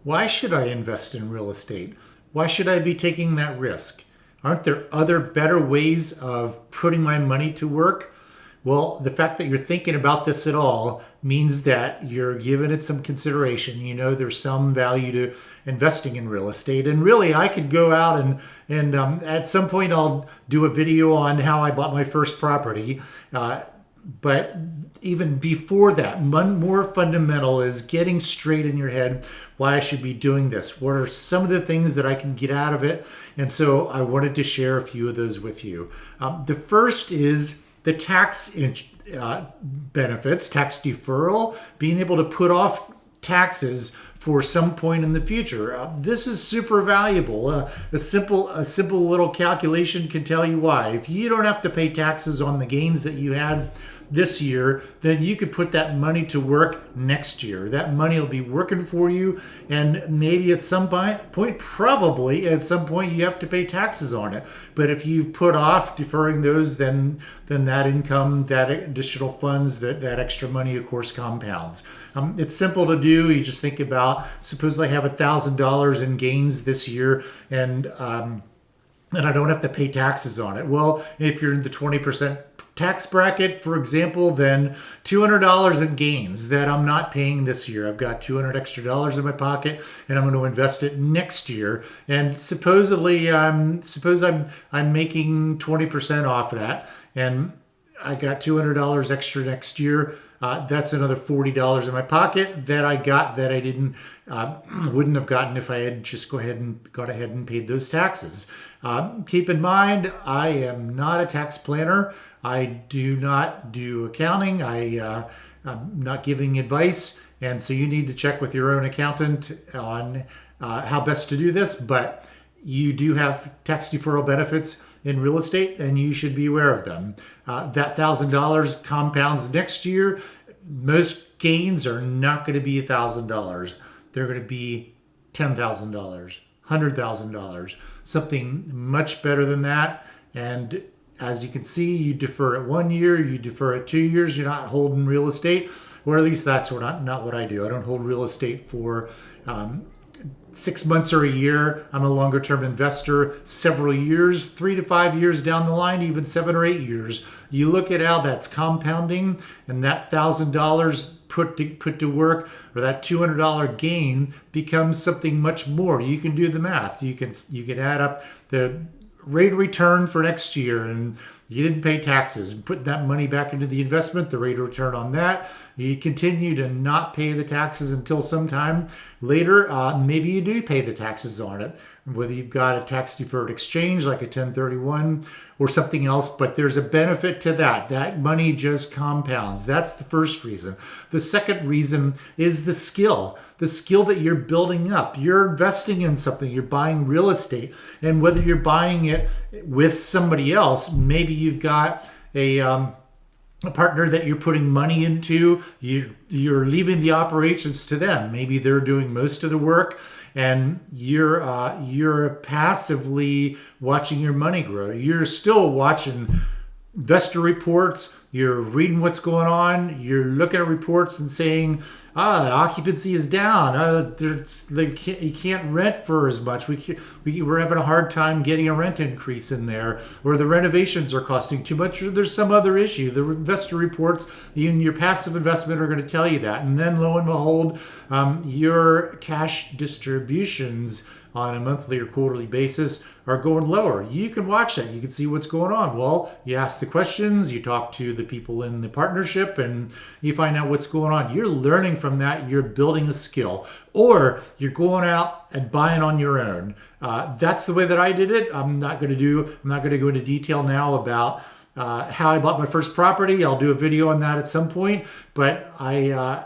Why should I invest in real estate? Why should I be taking that risk? Aren't there other better ways of putting my money to work? Well, the fact that you're thinking about this at all means that you're giving it some consideration. You know, there's some value to investing in real estate. And really, I could go out and at some point I'll do a video on how I bought my first property. But even before that, more fundamental is getting straight in your head why I should be doing this. What are some of the things that I can get out of it? And so I wanted to share a few of those with you. The first is the tax benefits, tax deferral, being able to put off taxes for some point in the future. This is super valuable. A simple little calculation can tell you why. If you don't have to pay taxes on the gains that you had this year, then you could put that money to work next year. That money will be working for you, and maybe at some point, probably at some point, you have to pay taxes on it. But if you've put off deferring those, then that income, that additional funds, that extra money, of course, compounds. It's simple to do. You just think about, suppose I have $1,000 in gains this year, and I don't have to pay taxes on it. Well, if you're in the 20% tax bracket, for example, then $200 in gains that I'm not paying this year. I've got $200 extra in my pocket, and I'm going to invest it next year. And supposedly, suppose I'm making 20% off of that, and I got $200 extra next year. That's another $40 in my pocket that I got that I wouldn't have gotten if I had just gone ahead and paid those taxes. Keep in mind, I am not a tax planner. I do not do accounting. I'm not giving advice, and so you need to check with your own accountant on how best to do this. But you do have tax deferral benefits in real estate, and you should be aware of them. That $1,000 compounds next year. Most gains are not going to be $1,000. They're going to be $10,000, $100,000, something much better than that. And as you can see, you defer it 1 year, you defer it 2 years. You're not holding real estate, or at least that's not what I do. I don't hold real estate for 6 months or a year. I'm a longer term investor, several years, 3 to 5 years down the line, even 7 or 8 years. You look at how that's compounding, and that $1,000 put to work, or that $200 gain, becomes something much more. You can do the math. You can add up the rate of return for next year, and you didn't pay taxes, and put that money back into the investment, the rate of return on that. You continue to not pay the taxes until sometime later. Maybe you do pay the taxes on it, whether you've got a tax deferred exchange like a 1031 or something else, but there's a benefit to that. That money just compounds. That's the first reason. The second reason is the skill that you're building up. You're investing in something. You're buying real estate, and whether you're buying it with somebody else, maybe you've got a partner that you're putting money into. You're leaving the operations to them. Maybe they're doing most of the work, and you're passively watching your money grow. You're still watching investor reports. You're reading what's going on. You're looking at reports and saying, occupancy is down. You can't rent for as much. We're having a hard time getting a rent increase in there, or the renovations are costing too much, or there's some other issue. The investor reports, even your passive investment, are going to tell you that. And then lo and behold, your cash distributions on a monthly or quarterly basis are going lower. You can watch that. You can see what's going on. Well, you ask the questions, you talk to the people in the partnership, and you find out what's going on. You're learning from that. You're building a skill, or you're going out and buying on your own. That's the way that I did it. I'm not going to go into detail now about how I bought my first property. I'll do a video on that at some point, but I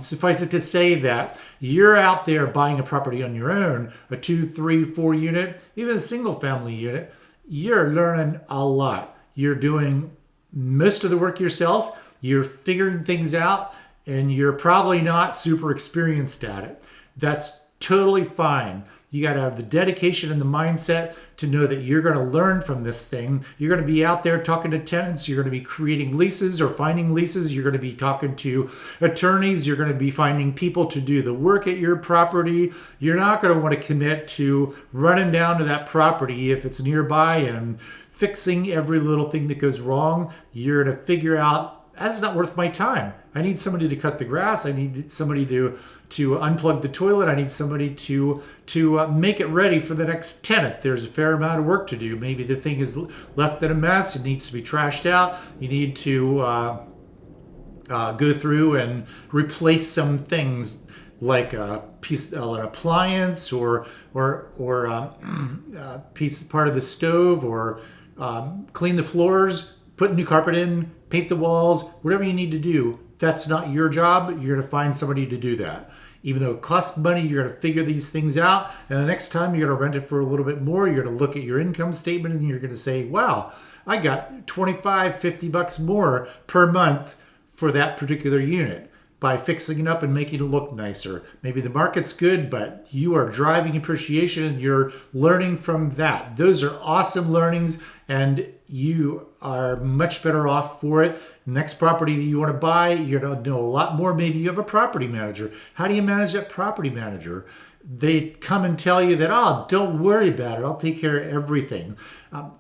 suffice it to say that you're out there buying a property on your own, a 2, 3, 4 unit, even a single family unit. You're learning a lot. You're doing most of the work yourself. You're figuring things out, and you're probably not super experienced at it. That's totally fine. You got to have the dedication and the mindset to know that you're going to learn from this thing. You're going to be out there talking to tenants. You're going to be creating leases or finding leases. You're going to be talking to attorneys. You're going to be finding people to do the work at your property. You're not going to want to commit to running down to that property if it's nearby and fixing every little thing that goes wrong. You're going to figure out, that's not worth my time. I need somebody to cut the grass. I need somebody to unplug the toilet. I need somebody to make it ready for the next tenant. There's a fair amount of work to do. Maybe the thing is left in a mess. It needs to be trashed out. You need to go through and replace some things like an appliance or piece part of the stove, or clean the floors, put new carpet in, paint the walls, whatever you need to do. That's not your job. You're going to find somebody to do that. Even though it costs money, you're going to figure these things out. And the next time you're going to rent it for a little bit more, you're going to look at your income statement and you're going to say, wow, I got 25, 50 bucks more per month for that particular unit by fixing it up and making it look nicer. Maybe the market's good, but you are driving appreciation and you're learning from that. Those are awesome learnings, and you are much better off for it. Next property that you want to buy, you're going to know a lot more. Maybe you have a property manager. How do you manage that property manager? They come and tell you that, oh, don't worry about it, I'll take care of everything.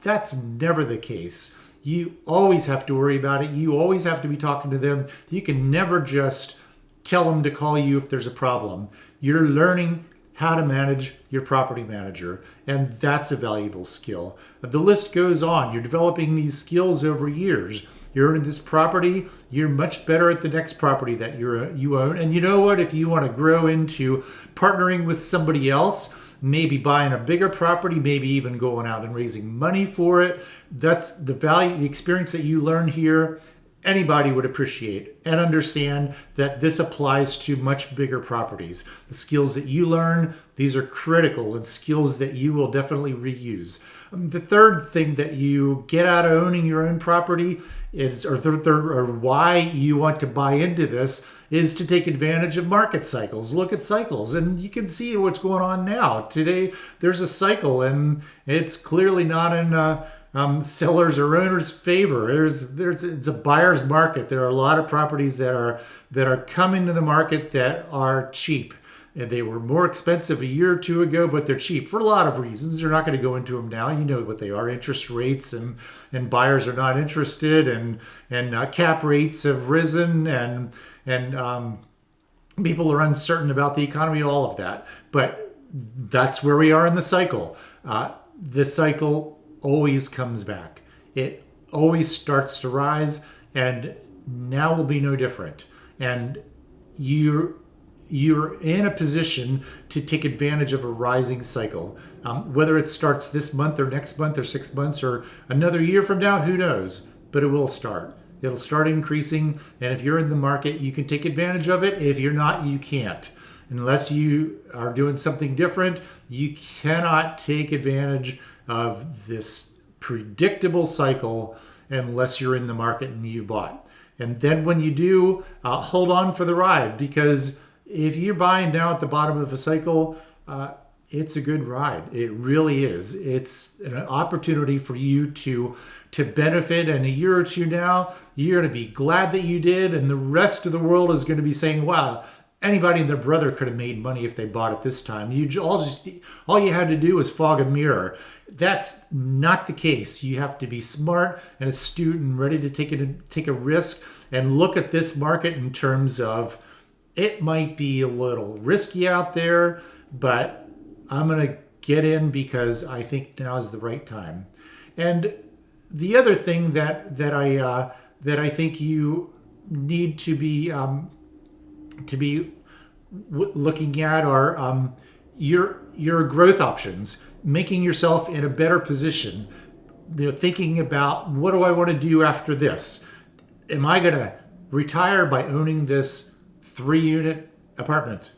That's never the case. You always have to worry about it. You always have to be talking to them. You can never just tell them to call you if there's a problem. You're learning how to manage your property manager, and that's a valuable skill. The list goes on. You're developing these skills over years. You're in this property, you're much better at the next property that you own. And you know what? If you want to grow into partnering with somebody else, maybe buying a bigger property, maybe even going out and raising money for it, that's the value, the experience that you learn here. Anybody would appreciate and understand that this applies to much bigger properties. The skills that you learn, these are critical and skills that you will definitely reuse. The third thing that you get out of owning your own property is, or why you want to buy into this, is to take advantage of market cycles. Look at cycles, and you can see what's going on now. Today, there's a cycle, and it's clearly not in sellers or owners' favor. It's a buyer's market. There are a lot of properties that are coming to the market that are cheap. They were more expensive a year or two ago, but they're cheap for a lot of reasons. They're not going to go into them now. You know what they are: interest rates, and buyers are not interested, and cap rates have risen, and people are uncertain about the economy, all of that. But that's where we are in the cycle. The cycle always comes back. It always starts to rise, and now will be no different. And you're in a position to take advantage of a rising cycle. Whether it starts this month or next month or 6 months or another year from now, who knows? But it will start. It'll start increasing, and if you're in the market, you can take advantage of it. If you're not, you can't. Unless you are doing something different, you cannot take advantage of this predictable cycle unless you're in the market and you've bought. And then when you do, hold on for the ride, because if you're buying now at the bottom of a cycle, it's a good ride. It really is. It's an opportunity for you to benefit. And a year or two now, you're going to be glad that you did. And the rest of the world is going to be saying, wow, anybody and their brother could have made money if they bought it this time. All you had to do was fog a mirror. That's not the case. You have to be smart and astute and ready to take a risk and look at this market in terms of, it might be a little risky out there, but I'm going to get in because I think now is the right time. And the other thing that I think you need to be looking at are your growth options, making yourself in a better position. Thinking about, what do I want to do after this? Am I going to retire by owning this 3-unit apartment?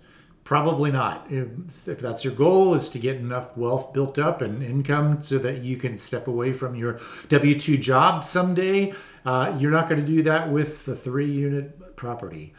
Probably not. If that's your goal, is to get enough wealth built up and income so that you can step away from your W-2 job someday, you're not going to do that with the 3-unit property.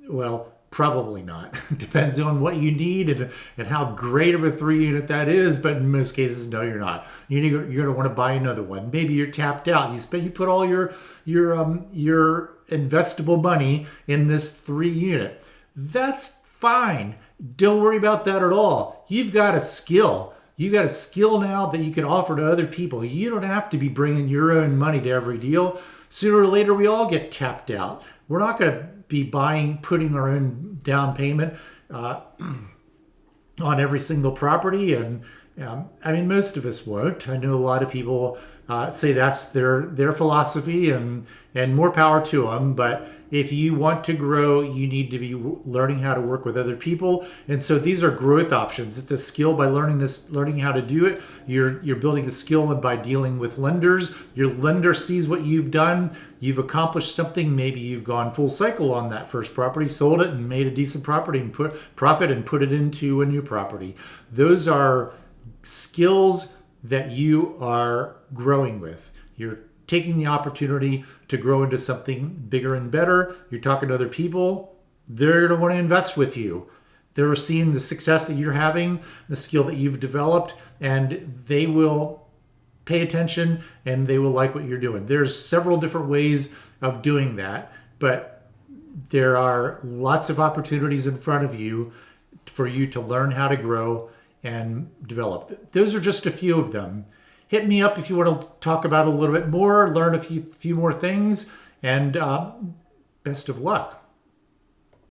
Well, Probably not. Depends on what you need and how great of a 3 unit that is. But in most cases, no, you're not. You're going to want to buy another one. Maybe you're tapped out. You put all your investable money in this 3 unit. That's fine. Don't worry about that at all. You've got a skill. You've got a skill now that you can offer to other people. You don't have to be bringing your own money to every deal. Sooner or later, we all get tapped out. We're not going to be putting our own down payment on every single property. And I mean, most of us won't. I know a lot of people say that's their philosophy, and more power to them. But if you want to grow, you need to be learning how to work with other people. And so these are growth options. It's a skill. By learning how to do it, you're building a skill. And by dealing with lenders, your lender sees what you've done. You've accomplished something. Maybe you've gone full cycle on that first property, sold it and made a decent profit and put it into a new property. Those are skills that you are growing with. You're taking the opportunity to grow into something bigger and better. You're talking to other people. They're going to want to invest with you. They're seeing the success that you're having, the skill that you've developed, and they will pay attention and they will like what you're doing. There's several different ways of doing that, but there are lots of opportunities in front of you for you to learn how to grow and develop. Those are just a few of them. Hit me up if you want to talk about it a little bit more, learn a few more things, and best of luck.